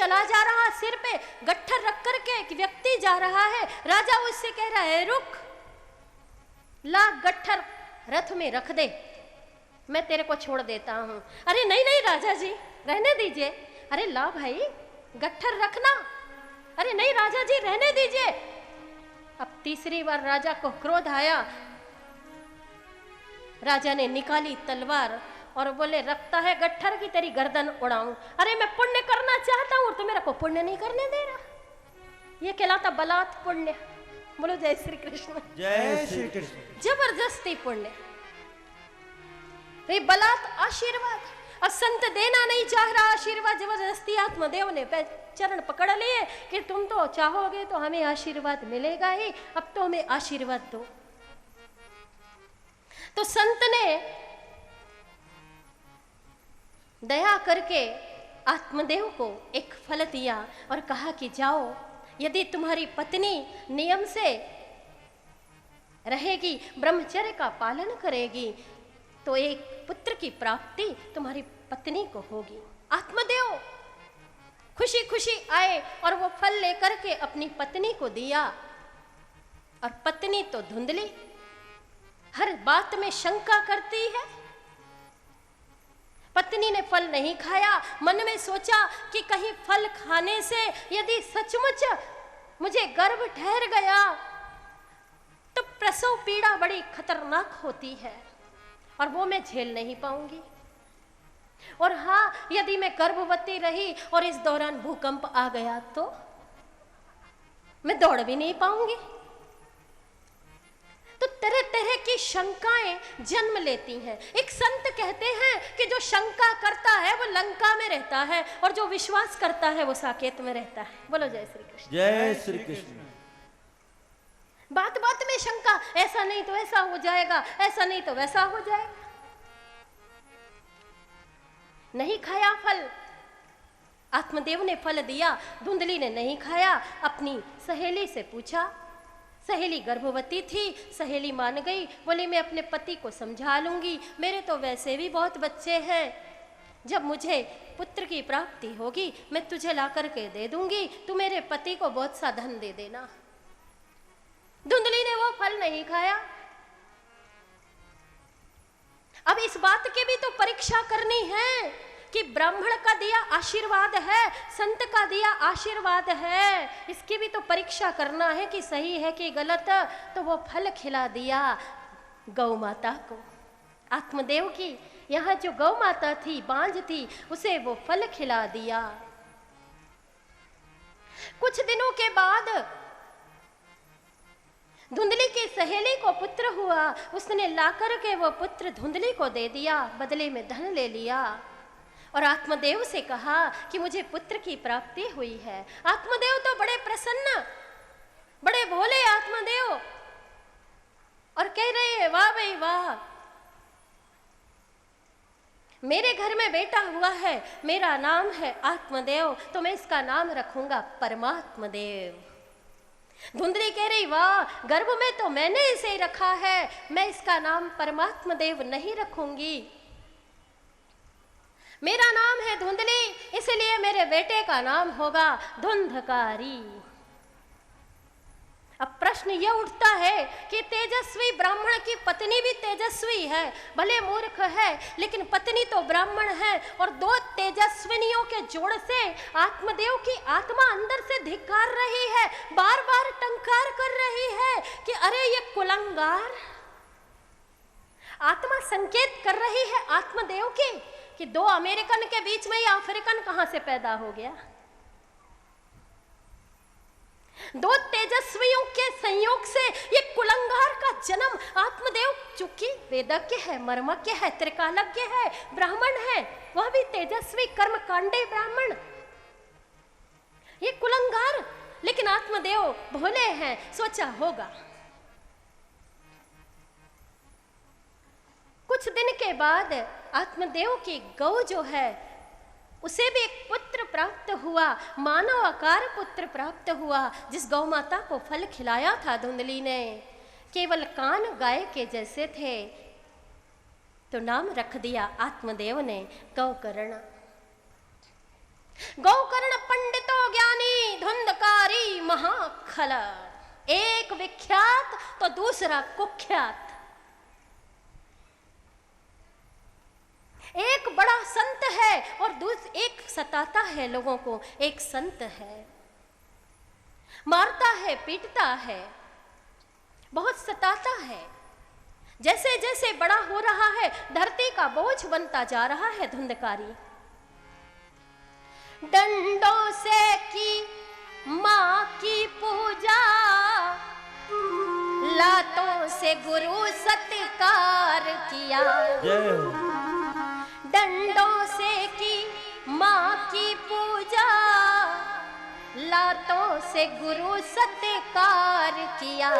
चला जा रहा, सिर पे गट्ठर रख करके एक व्यक्ति जा रहा है। राजा उससे कह रहा है, रुक, ला गट्ठर रथ में रख दे, मैं तेरे को छोड़ देता हूं। अरे नहीं नहीं राजा जी, रहने दीजिए। अरे ला भाई, गट्ठर रखना। अरे नहीं राजा जी, रहने दीजिए। अब तीसरी बार राजा को क्रोध आया। राजा ने निकाली तलवार और बोले, रखता है गट्ठर की तेरी गर्दन उड़ाऊं। अरे मैं पुण्य करना चाहता हूं, तो मेरा को पुण्य नहीं करने दे रहा। ये कहलाता बलात् पुण्य। बोलो जय श्री कृष्ण। जय श्री कृष्ण। जबरदस्ती पुण्य, बलात् आशीर्वाद। और संत देना नहीं चाह रहा आशीर्वाद, जबरदस्ती आत्मदेव ने चरण पकड़ लिए कि तुम तो चाहोगे तो हमें आशीर्वाद मिलेगा ही, अब तो हमें आशीर्वाद दो। तो संत ने दया करके आत्मदेव को एक फल दिया और कहा कि जाओ, यदि तुम्हारी पत्नी नियम से रहेगी, ब्रह्मचर्य का पालन करेगी, तो एक पुत्र की प्राप्ति तुम्हारी पत्नी को होगी। आत्मदेव खुशी खुशी आए और वो फल लेकर के अपनी पत्नी को दिया। और पत्नी तो धुंधली, हर बात में शंका करती है। पत्नी ने फल नहीं खाया, मन में सोचा कि कहीं फल खाने से यदि सचमुच मुझे गर्भ ठहर गया तो प्रसव पीड़ा बड़ी खतरनाक होती है और वो मैं झेल नहीं पाऊंगी। और हाँ, यदि मैं गर्भवती रही और इस दौरान भूकंप आ गया तो मैं दौड़ भी नहीं पाऊंगी। तो तरह तरह की शंकाएं जन्म लेती हैं। एक संत कहते हैं कि जो शंका करता है वो लंका में रहता है और जो विश्वास करता है वो साकेत में रहता है। बोलो जय श्री कृष्ण। जय श्री कृष्ण। बात बात में शंका, ऐसा नहीं तो ऐसा हो जाएगा, ऐसा नहीं तो वैसा हो जाएगा। नहीं खाया फल, आत्मदेव ने फल दिया, धुंधली ने नहीं खाया। अपनी सहेली से पूछा, सहेली गर्भवती थी, सहेली मान गई, बोली मैं अपने पति को समझा लूंगी, मेरे तो वैसे भी बहुत बच्चे हैं, जब मुझे पुत्र की प्राप्ति होगी मैं तुझे ला करके दे दूंगी, तू मेरे पति को बहुत सा धन दे देना। धुंधली ने वो फल नहीं खाया। अब इस बात की भी तो परीक्षा करनी है कि ब्राह्मण का दिया आशीर्वाद है, संत का दिया आशीर्वाद है, इसकी भी तो परीक्षा करना है कि सही है कि गलत। तो वो फल खिला दिया गौ माता को, आत्मदेव की यहाँ जो गौ माता थी, बांझ थी, उसे वो फल खिला दिया। कुछ दिनों के बाद धुंधली की सहेली को पुत्र हुआ, उसने लाकर के वो पुत्र धुंधली को दे दिया, बदले में धन ले लिया और आत्मदेव से कहा कि मुझे पुत्र की प्राप्ति हुई है। आत्मदेव तो बड़े प्रसन्न, बड़े भोले आत्मदेव, और कह रहे हैं वाह भाई वाह, मेरे घर में बेटा हुआ है, मेरा नाम है आत्मदेव, तो मैं इसका नाम रखूंगा परमात्मदेव। धुंधली कह रही वाह, गर्भ में तो मैंने इसे रखा है, मैं इसका नाम परमात्मदेव नहीं रखूंगी, मेरा नाम है धुंधली, इसलिए मेरे बेटे का नाम होगा धुंधकारी। अब प्रश्न यह उठता है कि तेजस्वी ब्राह्मण की पत्नी भी तेजस्वी है, भले मूर्ख है लेकिन पत्नी तो ब्राह्मण है, और दो तेजस्विनियों के जोड़ से आत्मदेव की आत्मा अंदर से धिक्कार रही है, बार बार टंकार कर रही है कि अरे ये कुलंगार। आत्मा संकेत कर रही है आत्मदेव की कि दो अमेरिकन के बीच में ये अफ्रीकन कहां से पैदा हो गया। दो तेजस्वियों के संयोग से ये कुलंगार का जन्म। आत्मदेव चूंकि वेदज्ञ है, मर्मज्ञ है, त्रिकालज्ञ है, ब्राह्मण है, वह भी तेजस्वी कर्मकांडी ब्राह्मण, ये कुलंगार, लेकिन आत्मदेव भोले हैं, सोचा होगा। कुछ दिन के बाद आत्मदेव की गौ जो है उसे भी एक पुत्र प्राप्त हुआ, मानव आकार पुत्र प्राप्त हुआ। जिस गौ माता को फल खिलाया था धुंधली ने, केवल कान गाय के जैसे थे, तो नाम रख दिया आत्मदेव ने गौकर्ण। गौकर्ण पंडित खलक, एक विख्यात तो दूसरा कुख्यात। एक बड़ा संत है और एक सताता है लोगों को। एक संत है, मारता है, पीटता है, बहुत सताता है। जैसे जैसे बड़ा हो रहा है, धरती का बोझ बनता जा रहा है धुंधकारी। डंडों से की माँ की पूजा, लातों से गुरु सत्कार किया। जय हो। डंडों से की माँ की पूजा, लातों से गुरु सत्कार किया।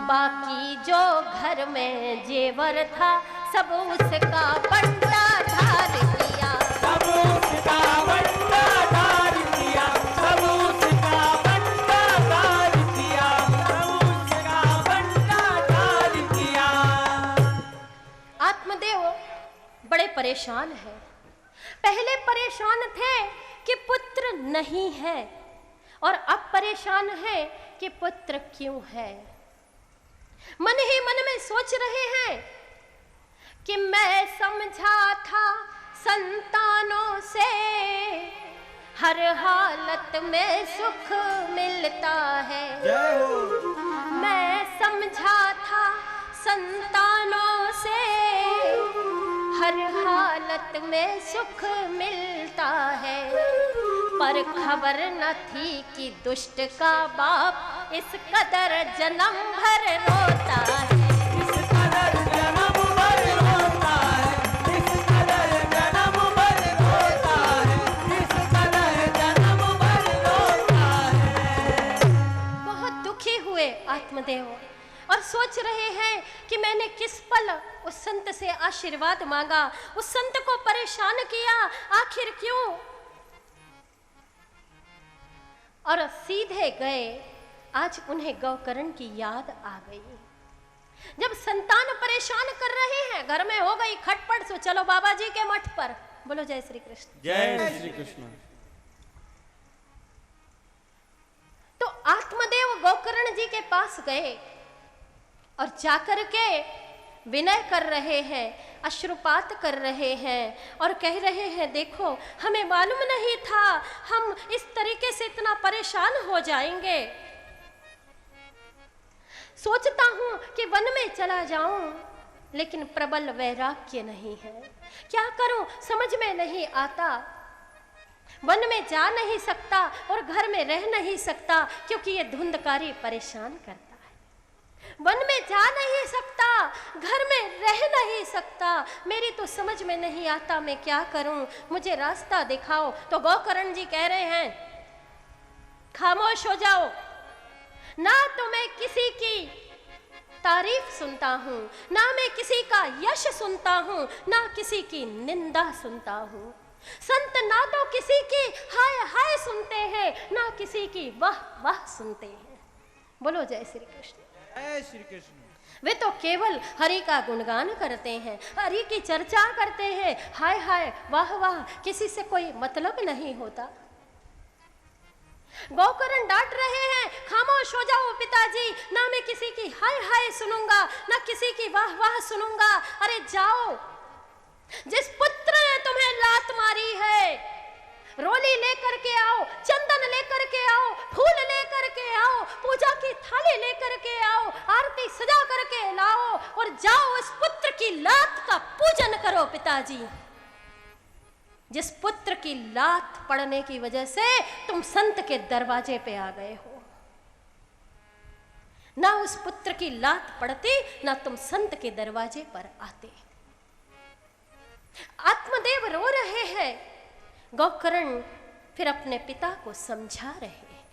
बाकी जो घर में जेवर था, सब उसका बंटाधार किया। सब उसका बंटाधार किया, सब उसका बंटाधार किया, सब उसका बंटाधार किया। आत्मदेव बड़े परेशान हैं। पहले परेशान थे कि पुत्र नहीं है, और अब परेशान है कि पुत्र क्यों है। मन ही मन में सोच रहे हैं कि मैं समझा था संतानों से हर हालत में सुख मिलता है। जय हो। मैं समझा था संतानों से हर हालत में सुख मिलता है, पर खबर न थी कि दुष्ट का बाप इस कदर जन्म भर रोता है। इस कदर जन्म भर रोता है, इस कदर जन्म भर रोता है, इस कदर जन्म भर रोता है। बहुत दुखी हुए आत्मदेव और सोच रहे हैं कि मैंने किस पल उस संत से आशीर्वाद मांगा, उस संत को परेशान किया, आखिर क्यों। और सीधे गए। आज उन्हें गौकर्ण की याद आ गई। जब संतान परेशान कर रहे हैं, घर में हो गई खटपट, सो चलो बाबा जी के मठ पर। बोलो जय श्री कृष्ण। जय श्री कृष्ण। तो आत्मदेव गौकर्ण जी के पास गए और जाकर के विनय कर रहे हैं, अश्रुपात कर रहे हैं और कह रहे हैं, देखो हमें मालूम नहीं था हम इस तरीके से इतना परेशान हो जाएंगे। सोचता हूं कि वन में चला जाऊं, लेकिन प्रबल वैराग्य नहीं है। क्या करूं समझ में नहीं आता। वन में जा नहीं सकता और घर में रह नहीं सकता, क्योंकि ये धुंधकारी परेशान करता है। वन में जा नहीं सकता, घर में रह नहीं सकता। मेरी तो समझ में नहीं आता मैं क्या करूं, मुझे रास्ता दिखाओ। तो गौकर्ण जी कह रहे हैं, खामोश हो जाओ, ना तो मैं किसी की तारीफ सुनता हूं, ना मैं किसी का यश सुनता हूं, ना किसी की निंदा सुनता हूं। संत ना तो किसी की हाय हाय सुनते हैं, ना किसी की वाह वाह सुनते हैं। बोलो जय श्री कृष्ण। जय श्री कृष्ण। वे तो केवल हरि का गुणगान करते हैं, हरि की चर्चा करते हैं, हाय हाय वाह वाह, किसी से कोई मतलब नहीं होता। गौकर्ण डांट रहे हैं, खामोश हो जाओ पिताजी, ना मैं किसी की हाय हाय सुनूंगा, ना किसी की वाह वाह सुनूंगा। अरे जाओ, जिस पुत्र ने तुम्हें लात मारी है, रोली लेकर के आओ, चंदन लेकर के आओ, फूल लेकर के आओ, पूजा की थाली लेकर के आओ, आरती सजा करके लाओ और जाओ उस पुत्र की लात का पूजन करो पिताजी। जिस पुत्र की लात पड़ने की वजह से तुम संत के दरवाजे पे आ गए हो, ना उस पुत्र की लात पड़ती, ना तुम संत के दरवाजे पर आते। आत्मदेव रो रहे हैं। गौकर्ण फिर अपने पिता को समझा रहे हैं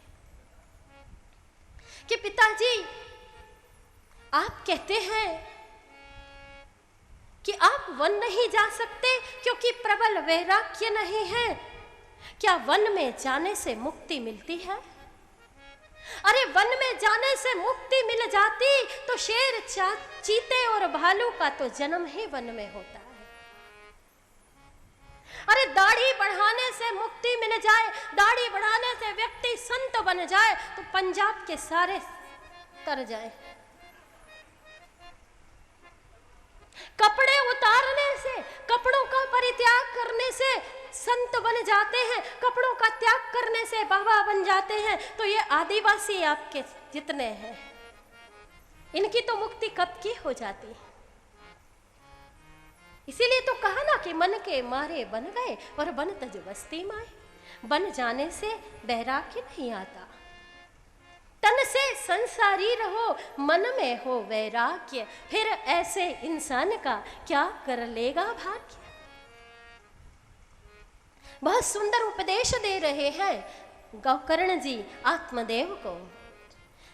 कि पिताजी, आप कहते हैं कि आप वन नहीं जा सकते क्योंकि प्रबल वैराग्य नहीं है। क्या वन में जाने से मुक्ति मिलती है? अरे वन में जाने से मुक्ति मिल जाती तो शेर, चीते और भालू का तो जन्म ही वन में होता है। अरे दाढ़ी बढ़ाने से मुक्ति मिल मिल जाए, दाढ़ी बढ़ाने से व्यक्ति संत बन जाए तो पंजाब के सारे तर जाए। कपड़े उतारने से, कपड़ों का परित्याग करने से संत बन जाते हैं, कपड़ों का त्याग करने से बाबा बन जाते हैं। तो ये आदिवासी आपके जितने हैं, इनकी तो मुक्ति कब की हो जाती। इसीलिए तो कहा ना कि मन के मारे बन गए और बन तज बस्ती माए। बन जाने से वैराग्य नहीं आता। तन से संसारी रहो, मन में हो वैराग्य, फिर ऐसे इंसान का क्या कर लेगा भाग्य। बहुत सुंदर उपदेश दे रहे हैं गोकर्ण जी आत्मदेव को।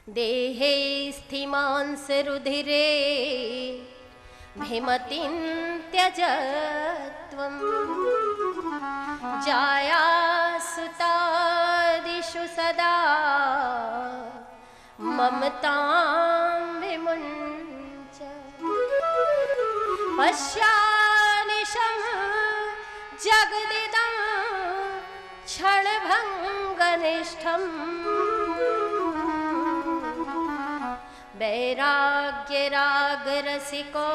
देहे स्थिमांस रुधिरे भीमतिं त्यजत्वं जाया सुतादिषु सदा ममतां विमुञ्च पश्यानिशं जगदिदं क्षणभङ्गनिष्ठम् वैराग्यरागरसिको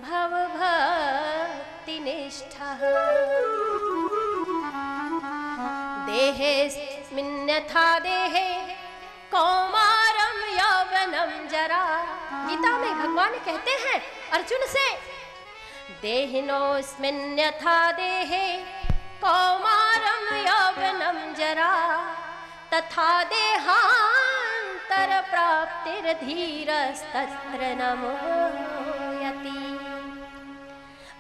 भवभक्तिनिष्ठः देहेऽस्मिन्यथा देहे कौमारं यौवनं जरा। गीता में भगवान कहते हैं अर्जुन से, देहिनोऽस्मिन्यथा देहे कौमारं यौवनं जरा तथा देहान्तर प्राप्तिर्धीरस्तत्र न मोहयति।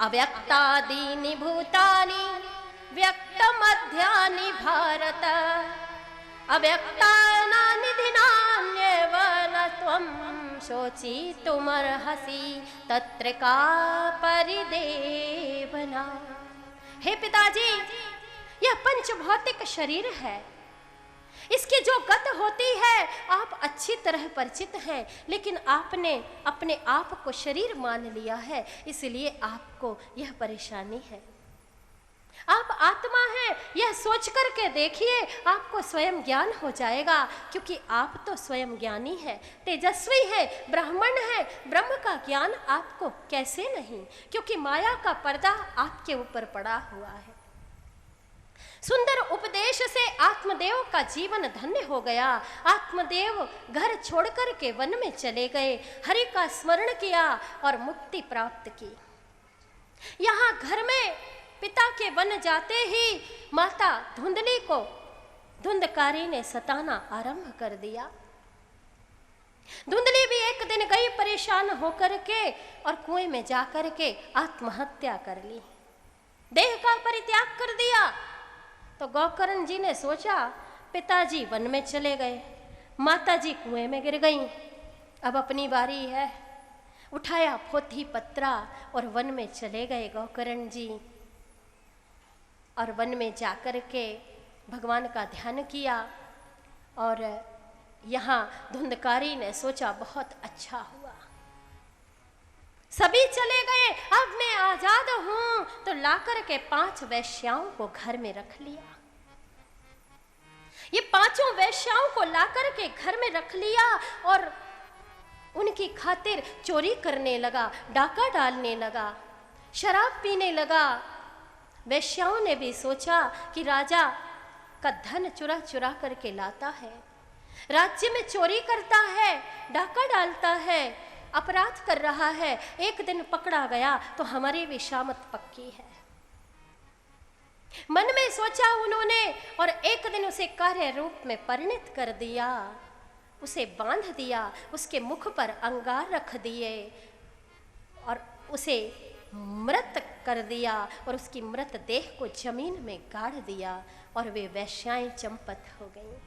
अव्यक्तादीनि भूतानि व्यक्तमध्यानि भारत अव्यक्तानानिधिनान्येव न त्वं शोचितुमर्हसि तत्र का परिदेवना। हे पिताजी, यह पंच भौतिक शरीर है, इसकी जो गत होती है आप अच्छी तरह परिचित हैं, लेकिन आपने अपने आप को शरीर मान लिया है, इसलिए आपको यह परेशानी है। आप आत्मा हैं, यह सोच करके देखिए, आपको स्वयं ज्ञान हो जाएगा, क्योंकि आप तो स्वयं ज्ञानी है, तेजस्वी है, ब्राह्मण है। ब्रह्म का ज्ञान आपको कैसे नहीं, क्योंकि माया का पर्दा आपके ऊपर पड़ा हुआ है। सुंदर उपदेश से आत्मदेव का जीवन धन्य हो गया। आत्मदेव घर छोड़कर के वन में चले गए, हरि का स्मरण किया और मुक्ति प्राप्त की। यहाँ घर में पिता के वन जाते ही माता धुंधली को धुंधकारी ने सताना आरंभ कर दिया। धुंधली भी एक दिन गई परेशान होकर के और कुएं में जाकर के आत्महत्या कर ली, देह का परित्याग कर दिया। तो गोकर्ण जी ने सोचा पिताजी वन में चले गए, माताजी कुएं में गिर गईं, अब अपनी बारी है। उठाया पोथी पत्रा और वन में चले गए गोकर्ण जी, और वन में जाकर के भगवान का ध्यान किया। और यहाँ धुंधकारी ने सोचा बहुत अच्छा हुआ, सभी चले गए, अब मैं आजाद हूं, तो लाकर के 5 वैश्याओं को घर में रख लिया। ये 5 वैश्याओं को लाकर के घर में रख लिया और उनकी खातिर चोरी करने लगा, डाका डालने लगा, शराब पीने लगा। वैश्याओं ने भी सोचा कि राजा का धन चुरा चुरा करके लाता है, राज्य में चोरी करता है, डाका डालता है, अपराध कर रहा है, एक दिन पकड़ा गया तो हमारी भी शामत पक्की है। मन में सोचा उन्होंने और एक दिन उसे कार्य रूप में परिणत कर दिया, उसे बांध दिया, उसके मुख पर अंगार रख दिए और उसे मृत कर दिया और उसकी मृत देह को जमीन में गाड़ दिया और वे वैश्याएं चंपत हो गईं।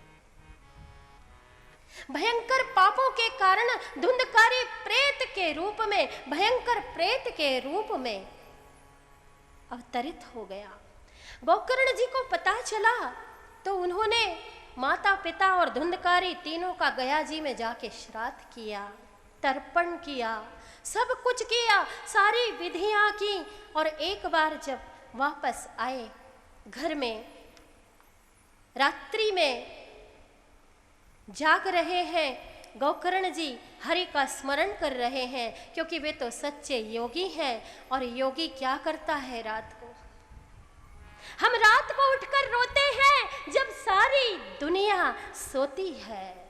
भयंकर पापों के कारण धुंधकारी प्रेत के रूप में, भयंकर प्रेत के रूप में अवतरित हो गया। गोकर्ण जी को पता चला तो उन्होंने माता पिता और धुंधकारी तीनों का गया जी में जाके श्राद्ध किया, तर्पण किया, सब कुछ किया, सारी विधियां की। और एक बार जब वापस आए घर में रात्रि में जाग रहे हैं, गोकर्ण जी हरि का स्मरण कर रहे हैं, क्योंकि वे तो सच्चे योगी हैं। और योगी क्या करता है रात को? हम रात को उठकर रोते हैं जब सारी दुनिया सोती है।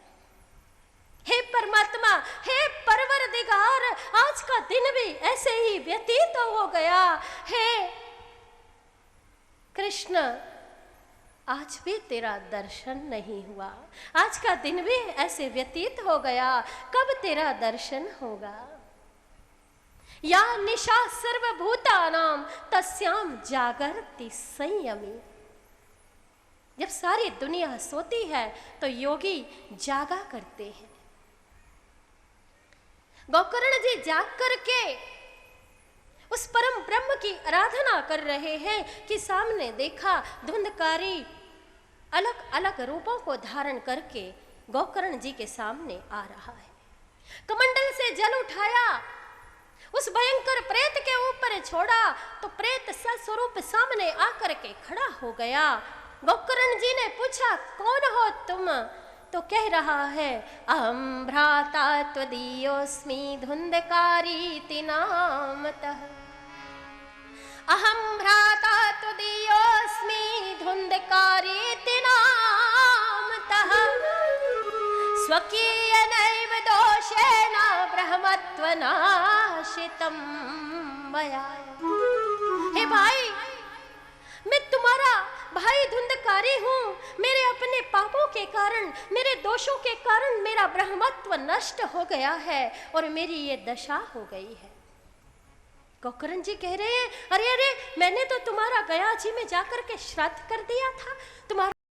हे परमात्मा, हे परवरदिगार, आज का दिन भी ऐसे ही व्यतीत हो गया। हे कृष्ण, आज भी तेरा दर्शन नहीं हुआ। आज का दिन भी ऐसे व्यतीत हो गया, कब तेरा दर्शन होगा? या निशा सर्वभूतानां तस्याम जागर्ति संयमी। जब सारी दुनिया सोती है तो योगी जागा करते हैं। गोकर्ण जी जाग करके उस परम ब्रह्म की आराधना कर रहे हैं कि सामने देखा धुंधकारी अलग अलग रूपों को धारण करके गोकर्ण जी के सामने आ रहा है। कमंडल से जल उठाया, उस भयंकर प्रेत के ऊपर छोड़ा तो प्रेत सस्वरूप सामने आकर के खड़ा हो गया। गोकर्ण जी ने पूछा, कौन हो तुम? तो कह रहा है, अहं भ्राता त्वदीयोऽस्मि धुंधकारीति नामतः। अहं भ्राता त्वदीयोऽस्मि धुंधकारीति नामतः। स्वकीयनैव दोषेण ब्रह्मत्वनाशितं मया। हे भाई, मैं तुम्हारा भाई धुंधकारी हूँ। मेरे अपने पापों के कारण, मेरे दोषों के कारण मेरा ब्रह्मत्व नष्ट हो गया है और मेरी ये दशा हो गई है। गोकर्ण जी कह रहे हैं, अरे अरे, मैंने तो तुम्हारा गया जी में जाकर के श्राद्ध कर दिया था,